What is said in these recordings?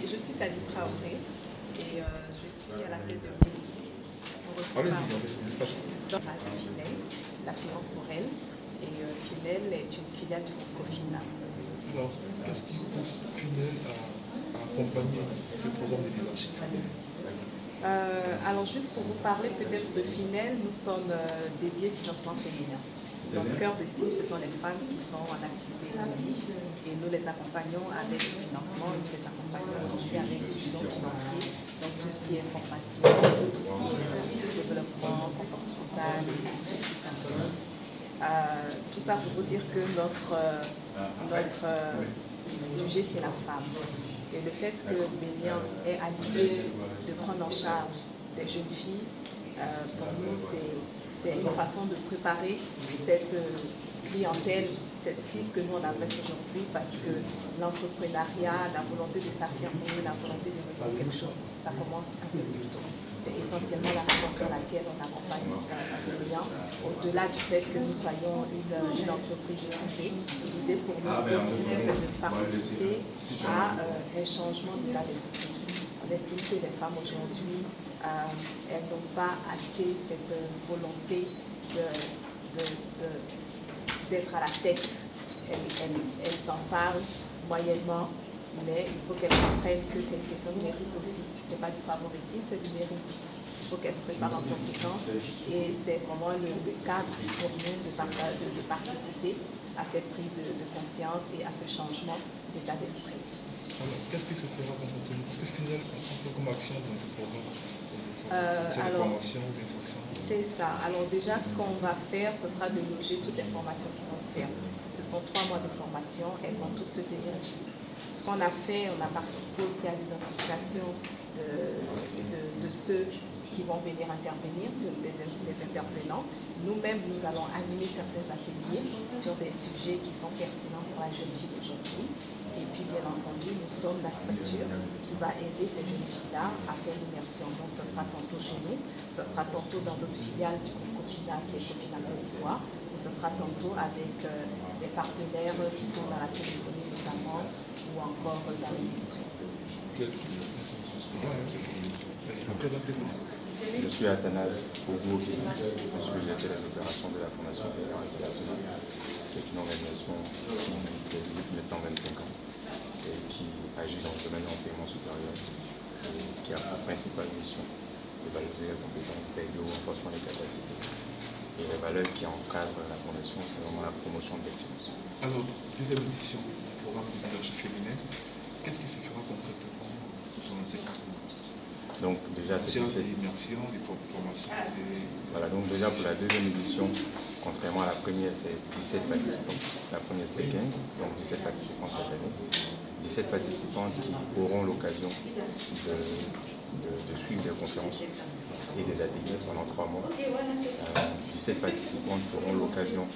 suis Tali Traoré et je suis à la tête de Félicie. On retrouve Finel, la finance pour elle. Et Finel est une filiale du groupe Cofina. Alors, qu'est-ce qui pousse Finel à accompagner ce programme de leadership féminin? Alors juste pour vous parler peut-être de Finel, nous sommes dédiés financement féminin. Notre cœur de cible, ce sont les femmes qui sont en activité économique et nous les accompagnons avec le financement, nous les accompagnons aussi avec du bilan financier, donc tout ce qui est formation, tout ce qui est développement comportemental, tout ce qui s'ensuit. Tout ça pour vous dire que notre sujet, c'est la femme. Et le fait que Bénian ait à l'idée de prendre en charge des jeunes filles, pour nous, c'est une façon de préparer cette clientèle, cette cible que nous on adresse aujourd'hui, parce que l'entrepreneuriat, la volonté de s'affirmer, la volonté de réussir quelque chose, ça commence un peu plus tôt. C'est essentiellement la raison pour laquelle on accompagne Bénian, au-delà du fait que nous soyons une entreprise privée. L'idée pour nous aussi, c'est de participer à un changement d'état d'esprit. On estime que les femmes aujourd'hui, elles n'ont pas assez cette volonté d'être à la tête. Elles en parlent moyennement, mais il faut qu'elles comprennent que c'est une question de mérite aussi. Ce n'est pas du favoritisme, c'est du mérite. Il faut qu'elles se préparent en conséquence et c'est vraiment le cadre pour nous de participer à cette prise de conscience et à ce changement d'état d'esprit. Alors, qu'est-ce qui se fera concrètement? Qu'est-ce que Finel comprend comme action dans ce programme? Formation ou d'insertion? C'est ça. Alors déjà, ce qu'on va faire, ce sera de loger toutes les formations qui vont se faire. Ce sont 3 mois de formation, elles vont toutes se tenir ici. Ce qu'on a fait, on a participé aussi à l'identification de ceux qui vont venir intervenir, des intervenants. Nous-mêmes, nous allons animer certains ateliers sur des sujets qui sont pertinents pour la jeune fille d'aujourd'hui. Et puis, bien entendu, nous sommes la structure qui va aider ces jeunes filles-là à faire l'immersion. Donc, ça sera tantôt chez nous, ça sera tantôt dans notre filiale du groupe Cofina, qui est Cofina Côte d'Ivoire, ou ça sera tantôt avec des partenaires qui sont dans la téléphonie notamment, ou encore dans l'industrie. Je suis Athanase Ogo, je suis le directeur des opérations de la Fondation Bénian International, qui est une organisation qui existe depuis maintenant 25 ans et qui agit dans le domaine de l'enseignement supérieur et qui a pour principale mission de valoriser les compétences, d'aider au renforcement des capacités. Et les valeurs qui encadrent la Fondation, c'est vraiment la promotion de l'excellence. Alors, deuxième édition du programme de leadership féminin, qu'est-ce qui se fera concrètement dans ces 4 mois? Donc déjà, c'est l'immersion, les formations. Voilà, donc déjà pour la deuxième édition, contrairement à la première, c'est 17 participants. La première c'était 15, donc 17 participants cette année. 17 participantes qui auront l'occasion de suivre des conférences et des ateliers pendant 3 mois. 17 participantes qui auront l'occasion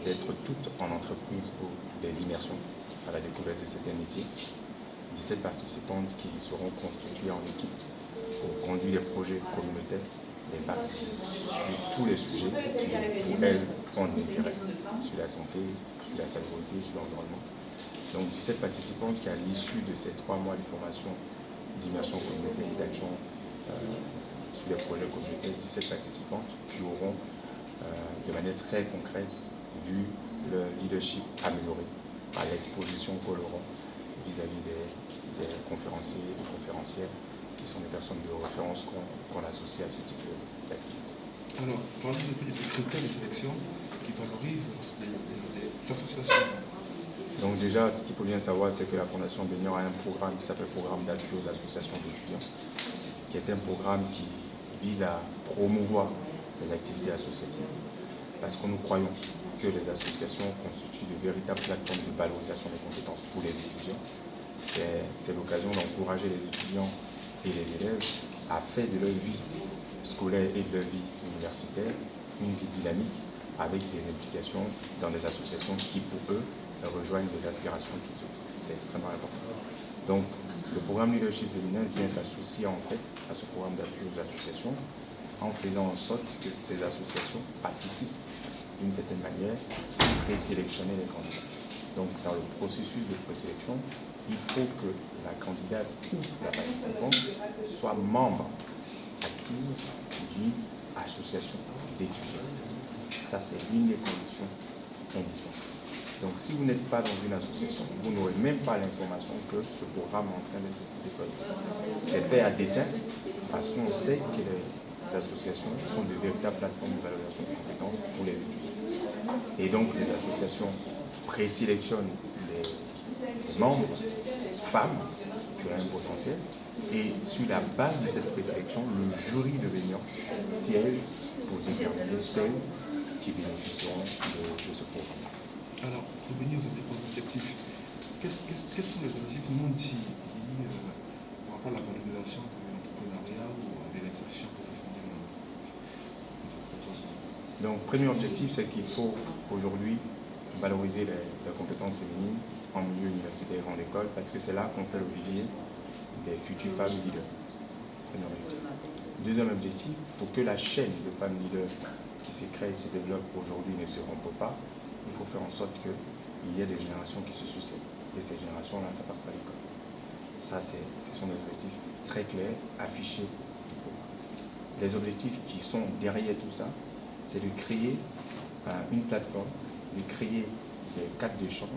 d'être toutes en entreprise pour des immersions à la découverte de certains métiers. 17 participantes qui seront constituées en équipe pour conduire des projets communautaires, des BAC, sur tous les sujets qui, pour elles, ont de l'intérêt, sur la santé, sur la salubrité, sur l'environnement. Donc 17 participantes qui, à l'issue de ces 3 mois de formation, d'immersion communautaire et d'action sur les projets communautaires, 17 participantes qui auront, de manière très concrète, vu leur leadership amélioré par l'exposition qu'elles auront vis-à-vis des conférenciers et conférencières qui sont des personnes de référence qu'on associe à ce type d'activité. Alors, parlons un peu de ces critères de sélection qui favorisent les associations. Donc déjà, ce qu'il faut bien savoir, c'est que la Fondation Bénian a un programme qui s'appelle Programme d'appui aux associations d'étudiants, qui est un programme qui vise à promouvoir les activités associatives, parce que nous croyons que les associations constituent de véritables plateformes de valorisation des compétences pour les étudiants. C'est l'occasion d'encourager les étudiants et les élèves à faire de leur vie scolaire et de leur vie universitaire une vie dynamique avec des implications dans des associations qui, pour eux, rejoignent des aspirations qu'ils ont. C'est extrêmement important. Donc, le programme Leadership féminin vient s'associer en fait à ce programme d'appui aux associations en faisant en sorte que ces associations participent d'une certaine manière à présélectionner les candidats. Donc, dans le processus de présélection, il faut que la candidate ou la participante soit membre active d'une association d'étudiants. Ça, c'est l'une des conditions indispensables. Donc, si vous n'êtes pas dans une association, vous n'aurez même pas l'information que ce programme est en train de se déployer. C'est fait à dessein parce qu'on sait que les associations sont de véritables plateformes de valorisation de compétences pour les étudiants. Et donc, les associations présélectionnent les membres, femmes, qui ont un potentiel, et sur la base de cette présélection, le jury de Bénion siège pour déterminer celles qui bénéficieront de ce programme. Alors, pour revenir aux objectifs, quels sont les objectifs non dits par rapport à la valorisation de l'entrepreneuriat ou de l'insertion professionnelle dans l'entreprise? Donc, premier objectif, c'est qu'il faut aujourd'hui valoriser les compétences féminines en milieu universitaire et en école, parce que c'est là qu'on fait le vivier des futures femmes leaders. Premier objectif. Deuxième objectif, pour que la chaîne de femmes leaders qui se crée et se développe aujourd'hui ne se rompe pas, il faut faire en sorte qu'il y ait des générations qui se succèdent. Et ces générations-là, ça passe à l'école. Ça, ce sont des objectifs très clairs, affichés du programme. Les objectifs qui sont derrière tout ça, c'est de créer une plateforme, de créer des cadres d'échange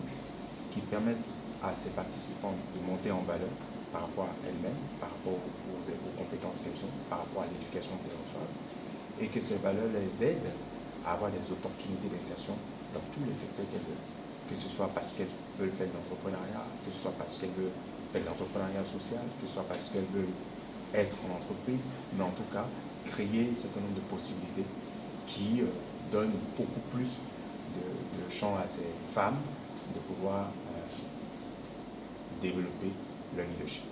qui permettent à ces participants de monter en valeur par rapport à elles-mêmes, par rapport aux compétences qu'elles ont, par rapport à l'éducation qu'elles reçoivent, et que ces valeurs les aident à avoir des opportunités d'insertion dans tous les secteurs qu'elles veulent, que ce soit parce qu'elles veulent faire de l'entrepreneuriat, que ce soit parce qu'elles veulent faire de l'entrepreneuriat social, que ce soit parce qu'elles veulent être en entreprise, mais en tout cas, créer un certain nombre de possibilités qui donnent beaucoup plus de champ à ces femmes de pouvoir développer leur leadership.